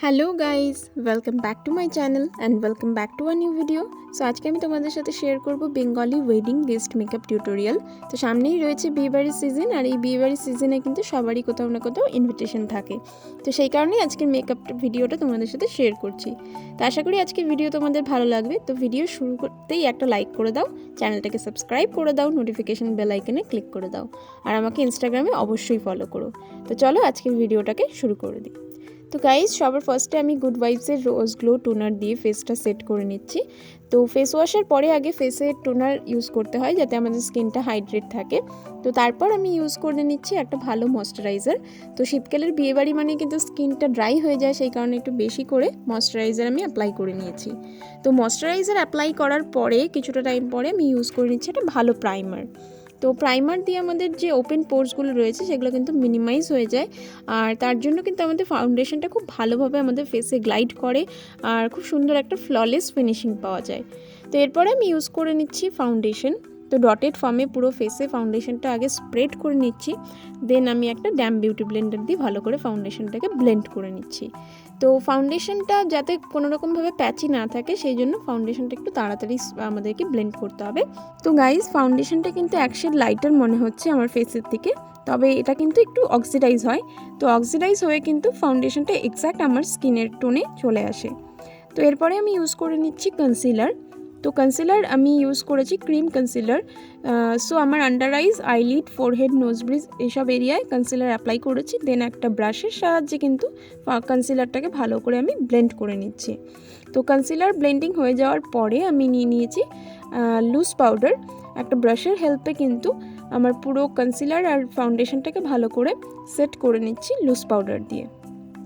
Hello guys, welcome back to my channel and welcome back to a new video. So আজকে আমি তোমাদের সাথে share করব Bengali wedding guest makeup tutorial. তো সামনেই রয়েছে বিয়েবাড়ির সিজন, আর এই বিয়েবাড়ির সিজনে কিন্তু সবারই কোথাও না কোথাও ইনভিটেশন থাকে। তো সেই কারণেই আজকের মেকআপ ভিডিওটা তোমাদের সাথে শেয়ার করছি। তো আশা করি আজকের ভিডিও তোমাদের ভালো লাগবে। তো ভিডিও শুরু করতেই একটা লাইক করে দাও, চ্যানেলটাকে সাবস্ক্রাইব করে দাও, নোটিফিকেশন বেল আইকনে ক্লিক করে দাও, আর আমাকে ইনস্টাগ্রামে অবশ্যই ফলো করো। তো চলো আজকের ভিডিওটাকে শুরু করে দিই। তো গাইজ, সবার ফার্স্টে আমি গুড ভাইবসের রোজ গ্লো টোনার দিয়ে ফেসটা সেট করে নিচ্ছি। তো ফেস ওয়াশের পরে আগে ফেসে টোনার ইউজ করতে হয় যাতে আমাদের স্কিনটা হাইড্রেট থাকে। তো তারপর আমি ইউজ করে নিচ্ছি একটা ভালো ময়শ্চারাইজার। তো শীতকালের বিয়েবাড়ি মানে কিন্তু স্কিনটা ড্রাই হয়ে যায়, সেই কারণে একটু বেশি করে ময়শ্চারাইজার আমি অ্যাপ্লাই করে নিয়েছি। তো ময়শ্চারাইজার অ্যাপ্লাই করার পরে কিছুটা টাইম পরে আমি ইউজ করে নিচ্ছি একটা ভালো প্রাইমার। তো প্রাইমার দিয়ে আমাদের যে ওপেন পোর্সগুলো রয়েছে সেগুলো কিন্তু মিনিমাইজ হয়ে যায়, আর তার জন্য কিন্তু আমাদের ফাউন্ডেশনটা খুব ভালোভাবে আমাদের ফেসে গ্লাইড করে আর খুব সুন্দর একটা ফ্ললেস ফিনিশিং পাওয়া যায়। তো এরপরে আমি ইউজ করে নিচ্ছি ফাউন্ডেশন। তো ডটেড ফর্মে পুরো ফেসে ফাউন্ডেশনটা আগে স্প্রেড করে নিচ্ছি, দেন আমি একটা ড্যাম বিউটি ব্লেন্ডার দিয়ে ভালো করে ফাউন্ডেশনটাকে ব্লেন্ড করে নিচ্ছি। তো ফাউন্ডেশনটা যাতে কোনোরকমভাবে প্যাচি না থাকে সেই জন্য ফাউন্ডেশনটা একটু তাড়াতাড়ি আমাদেরকে ব্লেন্ড করতে হবে। তো গাইজ, ফাউন্ডেশনটা কিন্তু এক শেড লাইটার মনে হচ্ছে আমার ফেসের থেকে, তবে এটা কিন্তু একটু অক্সিডাইজ হয়। তো অক্সিডাইজ হয়ে কিন্তু ফাউন্ডেশনটা এক্স্যাক্ট আমার স্কিনের টোনে চলে আসে। তো এরপরে আমি ইউজ করে নিচ্ছি কনসিলার। তো কনসিলার আমি ইউজ করেছি ক্রিম কনসিলার। সো আমার আন্ডার আইজ, আইলিড, ফোরহেড, নোজ ব্রিজ এইসব এরিয়ায় কনসিলার অ্যাপ্লাই করেছি। দেন একটা ব্রাশের সাহায্যে কিন্তু কনসিলারটাকে ভালো করে আমি ব্লেন্ড করে নিচ্ছি। তো কনসিলার ব্লেন্ডিং হয়ে যাওয়ার পরে আমি নিয়ে নিয়েছি লুজ পাউডার। একটা ব্রাশের হেল্পে কিন্তু আমার পুরো কনসিলার আর ফাউন্ডেশনটাকে ভালো করে সেট করে নিচ্ছি লুজ পাউডার দিয়ে।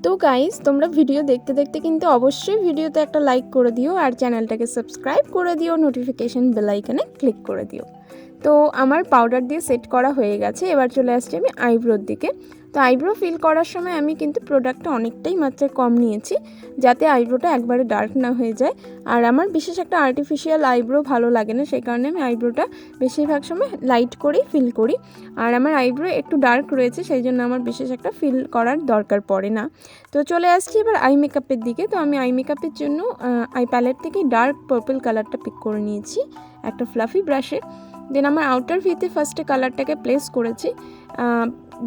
তো গাইজ, তোমরা ভিডিও দেখতে দেখতে কিন্তু অবশ্যই ভিডিওতে একটা লাইক করে দিও, আর চ্যানেলটাকে সাবস্ক্রাইব করে দিও, নোটিফিকেশন বেল আইকনে ক্লিক করে দিও। তো আমার পাউডার দিয়ে সেট করা হয়ে গেছে। এবার চলে আসছি আমি আইব্রোর দিকে। তো আইব্রো ফিল করার সময় আমি কিন্তু প্রোডাক্টটা অনেকটাই মাত্রায় কম নিয়েছি যাতে আইব্রোটা একবারে ডার্ক না হয়ে যায়। আর আমার বিশেষ একটা আর্টিফিশিয়াল আইব্রো ভালো লাগে না, সেই কারণে আমি আইব্রোটা বেশিরভাগ সময় লাইট করেই ফিল করি। আর আমার আইব্রো একটু ডার্ক রয়েছে, সেই জন্য আমার বিশেষ একটা ফিল করার দরকার পড়ে না। তো চলে আসছি এবার আই মেকআপের দিকে। তো আমি আই মেকআপের জন্য আই প্যালেট থেকে ডার্ক পার্পল কালারটা পিক করে নিয়েছি একটা ফ্লাফি ব্রাশে। দেন আমার আউটার ভিতে ফার্স্টে কালারটাকে প্লেস করেছি,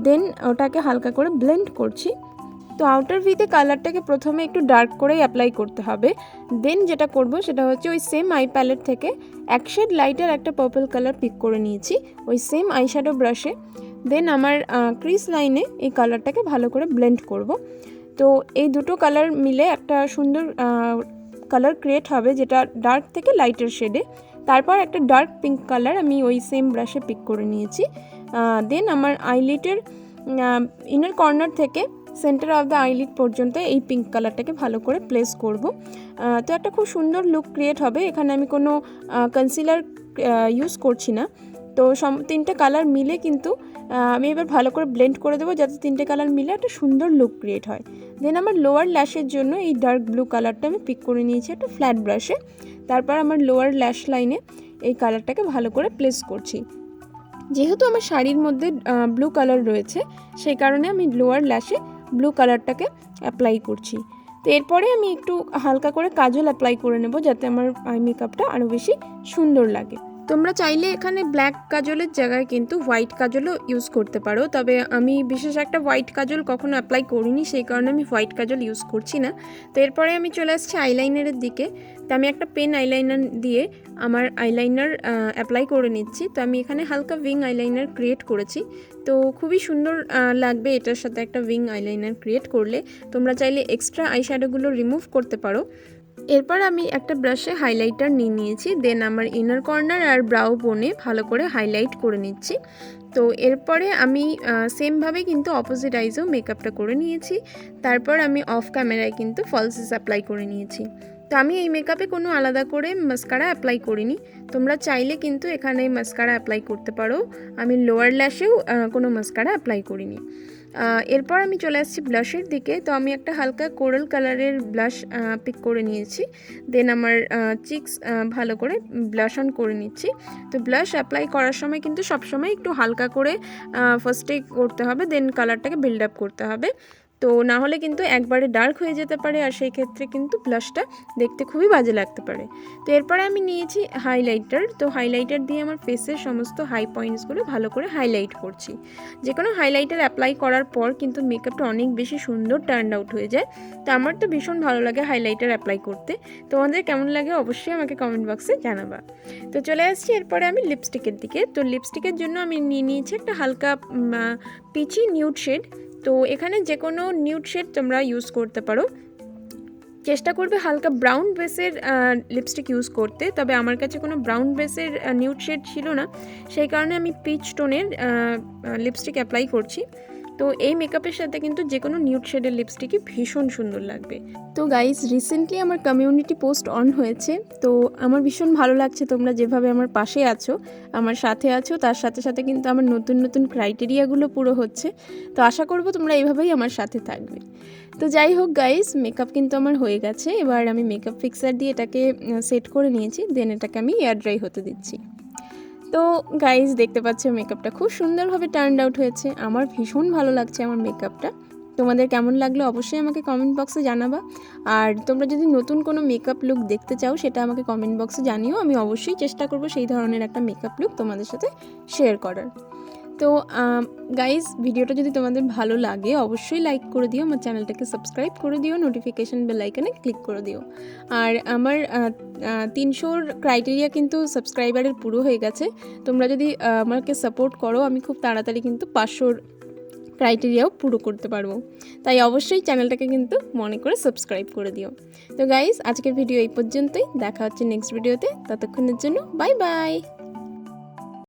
দেন ওটাকে হালকা করে ব্লেন্ড করছি। তো আউটার ভিতে কালারটাকে প্রথমে একটু ডার্ক করেই অ্যাপ্লাই করতে হবে। দেন যেটা করব সেটা হচ্ছে ওই সেম আই প্যালেট থেকে এক শেড লাইটার একটা পার্পল কালার পিক করে নিয়েছি ওই সেম আই শ্যাডো ব্রাশে। দেন আমার ক্রিস লাইনে এই কালারটাকে ভালো করে ব্লেন্ড করব। তো এই দুটো কালার মিলে একটা সুন্দর কালার ক্রিয়েট হবে, যেটা ডার্ক থেকে লাইটার শেডে। তারপর একটা ডার্ক পিঙ্ক কালার আমি ওই সেম ব্রাশে পিক করে নিয়েছি। দেন আমার আইলিটের ইনার কর্নার থেকে সেন্টার অফ দ্য আইলিড পর্যন্ত এই পিঙ্ক কালারটাকে ভালো করে প্লেস করব। তো একটা খুব সুন্দর লুক ক্রিয়েট হবে। এখানে আমি কোনো কনসিলার ইউজ করছি না। তো তিনটে কালার মিলে কিন্তু আমি এবার ভালো করে ব্লেন্ড করে দেবো যাতে তিনটে কালার মিলে একটা সুন্দর লুক ক্রিয়েট হয়। দেন আমার লোয়ার ল্যাশের জন্য এই ডার্ক ব্লু কালারটা আমি পিক করে নিয়েছি একটা ফ্ল্যাট ব্রাশে। তারপর আমার লোয়ার ল্যাশ লাইনে এই কালারটাকে ভালো করে প্লেস করছি। যেহেতু আমার শাড়ির মধ্যে ব্লু কালার রয়েছে, সেই কারণে আমি লোয়ার ল্যাশে ব্লু কালারটাকে অ্যাপ্লাই করছি। তো এরপরে আমি একটু হালকা করে কাজল অ্যাপ্লাই করে নেব যাতে আমার আই মেকআপটা আরও বেশি সুন্দর লাগে। তোমরা চাইলে এখানে ব্ল্যাক কাজলের জায়গায় কিন্তু হোয়াইট কাজলও ইউজ করতে পারো, তবে আমি বিশেষ একটা হোয়াইট কাজল কখনো অ্যাপ্লাই করিনি, সেই কারণে আমি হোয়াইট কাজল ইউজ করছি না। তো এরপরে আমি চলে আসছি আইলাইনারের দিকে। তো আমি একটা পেন আইলাইনার দিয়ে আমার আইলাইনার অ্যাপ্লাই করে নিচ্ছি। তো আমি এখানে হালকা উইং আইলাইনার ক্রিয়েট করেছি। তো খুবই সুন্দর লাগবে এটার সাথে একটা উইং আইলাইনার ক্রিয়েট করলে। তোমরা চাইলে এক্সট্রা আইশ্যাডোগুলো রিমুভ করতে পারো। এরপর আমি একটা ব্রাশে হাইলাইটার নিয়ে নিয়েছি। দেন আমার ইনার কর্নার আর ব্রাউ বোনে ভালো করে হাইলাইট করে নিচ্ছি। তো এরপরে আমি সেমভাবে কিন্তু অপোজিট আইজেও মেকআপটা করে নিয়েছি। তারপর আমি অফ ক্যামেরায় কিন্তু ফলসেস অ্যাপ্লাই করে নিয়েছি। তো আমি এই মেকআপে কোনো আলাদা করে মাস্কারা অ্যাপ্লাই করিনি। তোমরা চাইলে কিন্তু এখানে মাস্কারা অ্যাপ্লাই করতে পারো। আমি লোয়ার ল্যাশেও কোনো মাস্কারা অ্যাপ্লাই করিনি। এরপর আমি চলে আসছি ব্লাশের দিকে। তো আমি একটা হালকা কোরাল কালারের ব্লাশ পিক করে নিয়েছি। দেন আমার চিক্স ভালো করে ব্লাশ অন করে নিচ্ছি। তো ব্লাশ অ্যাপ্লাই করার সময় কিন্তু সবসময় একটু হালকা করে ফার্স্টে করতে হবে, দেন কালারটাকে বিল্ড আপ করতে হবে। তো না হলে কিন্তু একবারে ডার্ক হয়ে যেতে পারে, আর সেই ক্ষেত্রে কিন্তু ব্লাশটা দেখতে খুবই বাজে লাগতে পারে। তো এরপরে আমি নিয়েছি হাইলাইটার। তো হাইলাইটার দিয়ে আমার ফেসের সমস্ত হাই পয়েন্টসগুলো ভালো করে হাইলাইট করছি। যে কোনো হাইলাইটার অ্যাপ্লাই করার পর কিন্তু মেকআপটা অনেক বেশি সুন্দর টার্ন আউট হয়ে যায়। তো আমার তো ভীষণ ভালো লাগে হাইলাইটার অ্যাপ্লাই করতে। তোমাদের কেমন লাগে অবশ্যই আমাকে কমেন্ট বক্সে জানাবা। তো চলে আসছি এরপরে আমি লিপস্টিকের দিকে। তো লিপস্টিকের জন্য আমি নিয়ে নিয়েছি একটা হালকা পিচি নিউড শেড। তো এখানে যে কোনো নিউড শেড তোমরা ইউজ করতে পারো। চেষ্টা করবে হালকা ব্রাউন বেসের লিপস্টিক ইউজ করতে, তবে আমার কাছে কোনো ব্রাউন বেসের নিউড শেড ছিল না, সেই কারণে আমি পিচ টোনের লিপস্টিক অ্যাপ্লাই করছি। তো এই মেকআপের সাথে কিন্তু যে কোনো নিউড শেডের লিপস্টিকই ভীষণ সুন্দর লাগবে। তো গাইস, রিসেন্টলি আমার কমিউনিটি পোস্ট অন হয়েছে। তো আমার ভীষণ ভালো লাগছে তোমরা যেভাবে আমার পাশে আছো, আমার সাথে আছো, তার সাথে সাথে কিন্তু আমার নতুন নতুন ক্রাইটেরিয়াগুলো পুরো হচ্ছে। তো আশা করবো তোমরা এইভাবেই আমার সাথে থাকবে। তো যাই হোক গাইস, মেকআপ কিন্তু আমার হয়ে গেছে। এবার আমি মেকআপ ফিক্সার দিয়ে এটাকে সেট করে নিয়েছি, দেন এটাকে আমি এয়ার ড্রাই হতে দিচ্ছি। তো গাইস, দেখতে পাচ্ছ মেকআপটা খুব সুন্দরভাবে টার্ন আউট হয়েছে। আমার ভীষণ ভালো লাগছে আমার মেকআপটা। তোমাদের কেমন লাগলো অবশ্যই আমাকে কমেন্ট বক্সে জানাবা। আর তোমরা যদি নতুন কোনো মেকআপ লুক দেখতে চাও সেটা আমাকে কমেন্ট বক্সে জানিও। আমি অবশ্যই চেষ্টা করব সেই ধরনের একটা মেকআপ লুক তোমাদের সাথে শেয়ার করার। তো গাইজ, ভিডিওটা যদি তোমাদের ভালো লাগে অবশ্যই লাইক করে দিও, আমার চ্যানেলটাকে সাবস্ক্রাইব করে দিও, নোটিফিকেশান বেল আইকনে ক্লিক করে দিও। আর আমার 300 ক্রাইটেরিয়া কিন্তু সাবস্ক্রাইবারের পুরো হয়ে গেছে। তোমরা যদি আমাকে সাপোর্ট করো আমি খুব তাড়াতাড়ি কিন্তু 500 ক্রাইটেরিয়াও পুরো করতে পারবো। তাই অবশ্যই চ্যানেলটাকে কিন্তু মনে করে সাবস্ক্রাইব করে দিও। তো গাইজ, আজকের ভিডিও এই পর্যন্তই। দেখা হচ্ছে নেক্সট ভিডিওতে। ততক্ষণের জন্য বাই বাই।